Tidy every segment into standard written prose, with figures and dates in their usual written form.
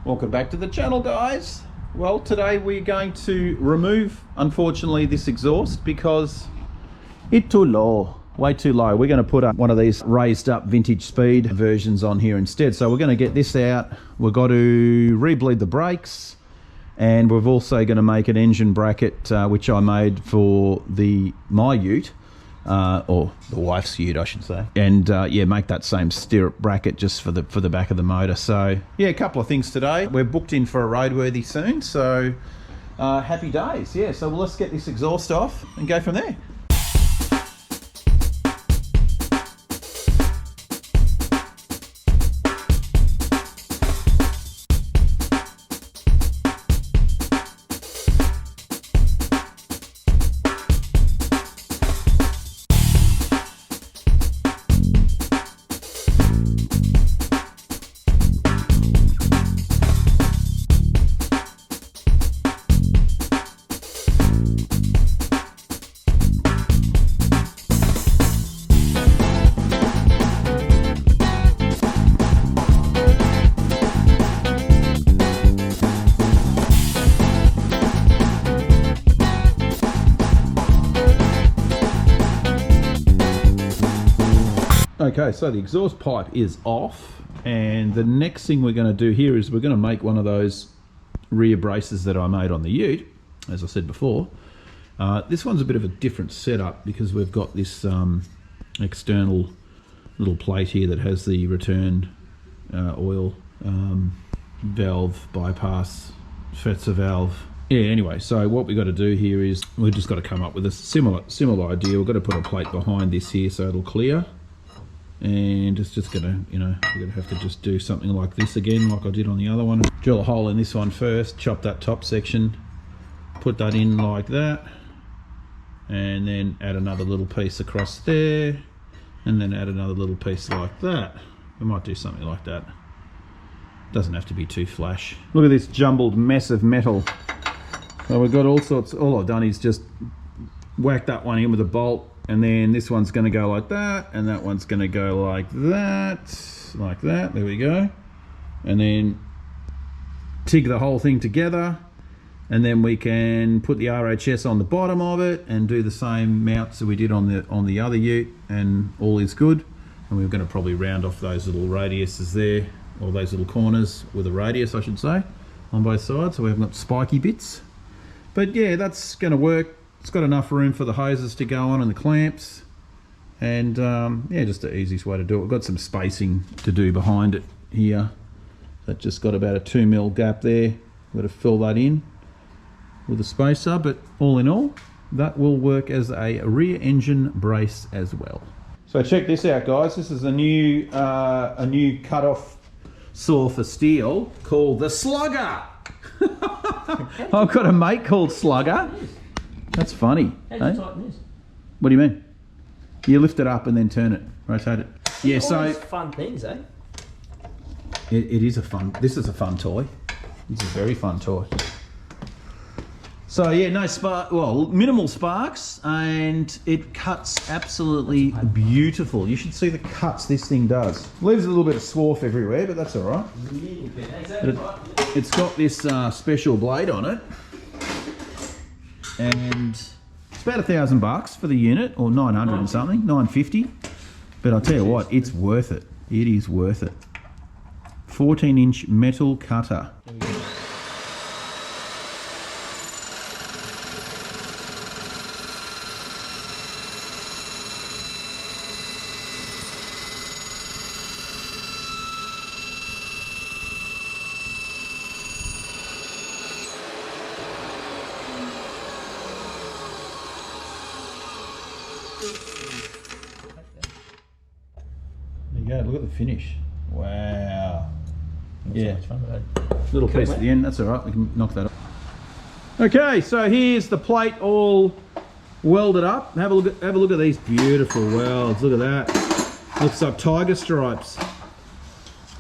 Welcome back to the channel, guys. Well, today we're going to remove, unfortunately, this exhaust because it's too low, way too low. We're going to put up one of these raised up vintage speed versions on here instead. So we're going to get this out. We've got to re-bleed the brakes, and we're also going to make an engine bracket, which I made for my ute. Or the wife's ute, I should say, and yeah, make that same stirrup bracket just for the back of the motor. So yeah, a couple of things today. We're booked in for a roadworthy soon, so happy days. Yeah, so let's get this exhaust off and go from there. Okay, so the exhaust pipe is off, and the next thing we're going to do here is we're going to make one of those rear braces that I made on the ute, as I said before. This one's a bit of a different setup because we've got this external little plate here that has the return oil valve bypass Fetzer valve. Yeah, anyway, so what we've got to do here is we've just got to come up with a similar idea. We've got to put a plate behind this here so it'll clear. And it's just gonna, we're gonna have to just do something like this again, like I did on the other one. Drill a hole in this one first, chop that top section, put that in like that, and then add another little piece across there, and then add another little piece like that. We might do something like that. Doesn't have to be too flash. Look at this jumbled mess of metal. So we've got all sorts. All I've done is just whack that one in with a bolt. And then this one's going to go like that, and that one's going to go like that, there we go. And then TIG the whole thing together, and then we can put the RHS on the bottom of it and do the same mounts that we did on the other ute, and all is good. And we're going to probably round off those little radiuses there, or those little corners with a radius, I should say, on both sides, so we haven't got spiky bits. But yeah, that's going to work. It's got enough room for the hoses to go on and the clamps, and yeah, just the easiest way to do it. We've got some spacing to do behind it here. That just got about a 2mm gap there. We've got to fill that in with a spacer, but all in all, that will work as a rear engine brace as well. So check this out, guys. This is a new cut-off saw for steel called the Slugger. I've got a mate called Slugger. That's funny. How do you tighten this? What do you mean? You lift it up and then turn it, rotate it. Yeah, so fun things, eh? It is a fun. This is a fun toy. It's a very fun toy. So yeah, no spark. Well, minimal sparks, and it cuts absolutely beautiful. You should see the cuts this thing does. Leaves a little bit of swarf everywhere, but that's all right. It's got this special blade on it. And it's about $1,000 for the unit, or 900 and something, 950. But I'll tell you what, it's worth it. It is worth it. 14-inch metal cutter. There you go, look at the finish. Wow. Yeah, so much fun little piece at the end, that's all right, we can knock that off. Okay, so here's the plate all welded up. Have a look at these beautiful welds, look at that. Looks like tiger stripes.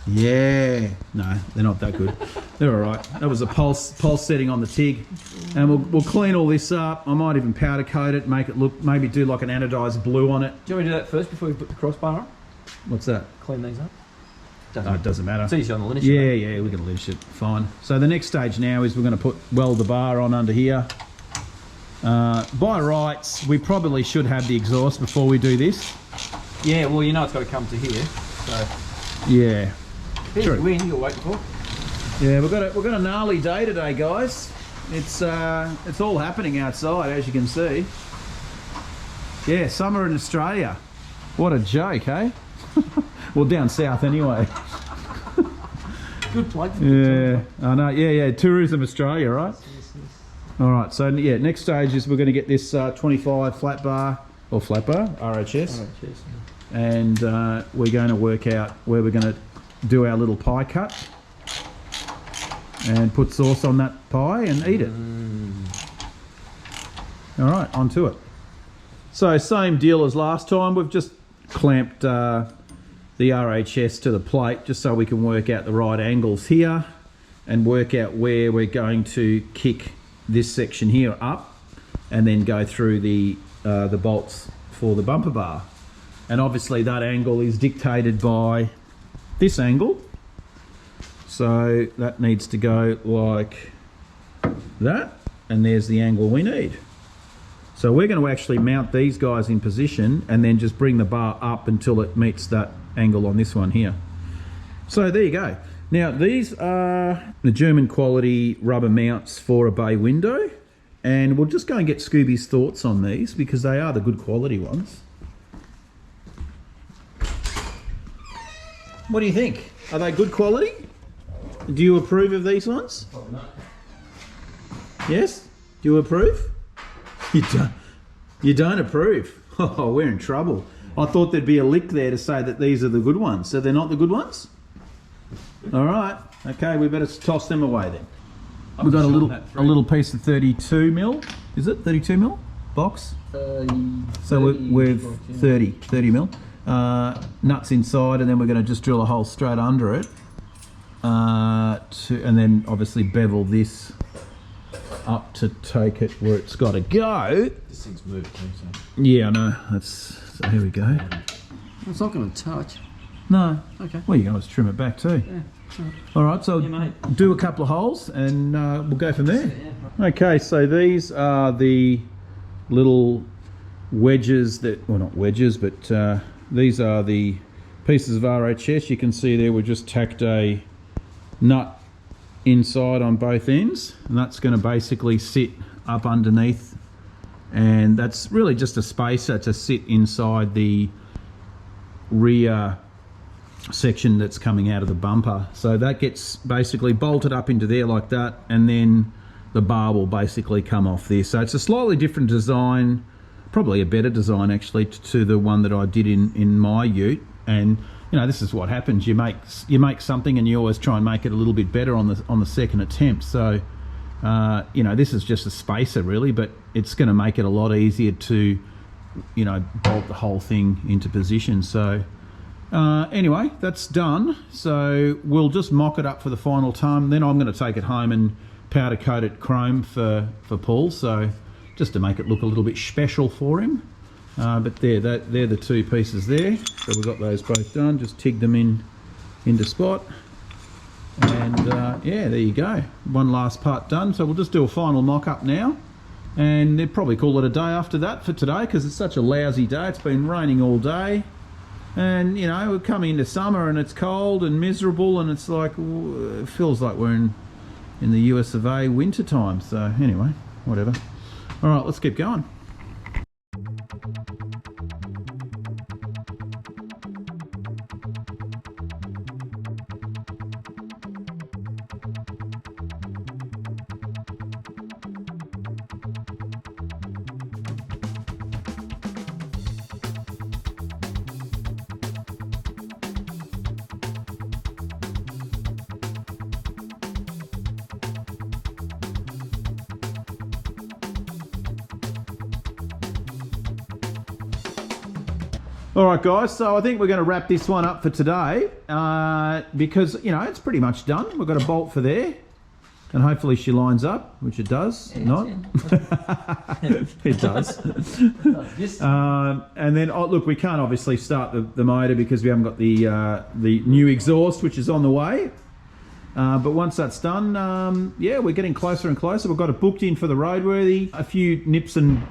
Yeah, no, they're not that good. They're all right. That was a pulse setting on the TIG, and we'll clean all this up. I might even powder coat it, make it look, maybe do like an anodized blue on it. Do you want me to do that first before we put the crossbar on? What's that? Clean these up. it doesn't matter. It's easy on the linish. Yeah, we can linish it fine. So the next stage now is we're going to weld the bar on under here. By rights, we probably should have the exhaust before we do this. Yeah, well, you know it's got to come to here. So yeah, here's the wind you're waiting for. Yeah, we've got a gnarly day today, guys. It's all happening outside, as you can see. Yeah, summer in Australia. What a joke, eh? Well, down south anyway. Good plug for I know. Yeah, Tourism Australia, right? Yes. All right, so yeah, next stage is we're going to get this 25 flat bar RHS, and we're going to work out where we're going to do our little pie cut and put sauce on that pie and eat it. All right, on to it. So same deal as last time. We've just clamped the RHS to the plate just so we can work out the right angles here and work out where we're going to kick this section here up and then go through the bolts for the bumper bar. And obviously that angle is dictated by this angle. So that needs to go like that, and there's the angle we need. So we're going to actually mount these guys in position and then just bring the bar up until it meets that angle on this one here. So there you go. Now these are the German quality rubber mounts for a bay window, and we'll just go and get Scooby's thoughts on these because they are the good quality ones. What do you think? Are they good quality? Do you approve of these ones? Oh, no. Yes? Do you approve? You don't approve. Oh, we're in trouble. I thought there'd be a lick there to say that these are the good ones. So they're not the good ones? All right. Okay, we better toss them away then. We've got a little piece of 32 mil. Is it 32 mil box? So we're 30 mil. Nuts inside, and then we're going to just drill a hole straight under it. And then obviously bevel this up to take it where it's got to go. This thing's moved too, so. Yeah, I know. So here we go. It's not going to touch. No. Okay. Well, you can always trim it back too. Yeah. Sure. All right, so do a couple of holes and we'll go from there. Okay, so these are the little wedges that, well, not wedges, but these are the pieces of RHS. You can see there we just tacked a nut inside on both ends, and that's going to basically sit up underneath, and that's really just a spacer to sit inside the rear section that's coming out of the bumper. So that gets basically bolted up into there like that, and then the bar will basically come off this. So it's a slightly different design, probably a better design actually to the one that I did in my ute. And you know, this is what happens. You make something and you always try and make it a little bit better on the second attempt. So you know, this is just a spacer really, but it's going to make it a lot easier to, you know, bolt the whole thing into position. So anyway, that's done. So we'll just mock it up for the final time. Then I'm going to take it home and powder coat it chrome for Paul. So just to make it look a little bit special for him. But they're the two pieces there. So we've got those both done. Just TIG them into spot. And yeah, there you go. One last part done. So we'll just do a final mock up now. And they'll probably call it a day after that for today because it's such a lousy day. It's been raining all day. And you know, we're coming into summer and it's cold and miserable, and it's like, it feels like we're in the US of A winter time. So anyway, whatever. All right, let's keep going. All right, guys, so I think we're going to wrap this one up for today because, you know, it's pretty much done. We've got a bolt for there, and hopefully she lines up, which it does. Yeah, Not? It does. And then, oh, look, we can't obviously start the motor because we haven't got the new exhaust, which is on the way. But once that's done, yeah, we're getting closer and closer. We've got it booked in for the roadworthy. A few nips and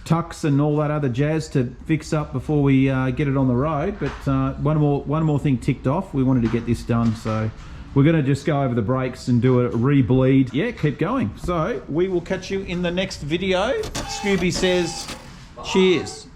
tucks and all that other jazz to fix up before we get it on the road. But one more thing ticked off. We wanted to get this done, so we're going to just go over the brakes and do a re-bleed. Yeah, keep going. So we will catch you in the next video. Scooby says, cheers.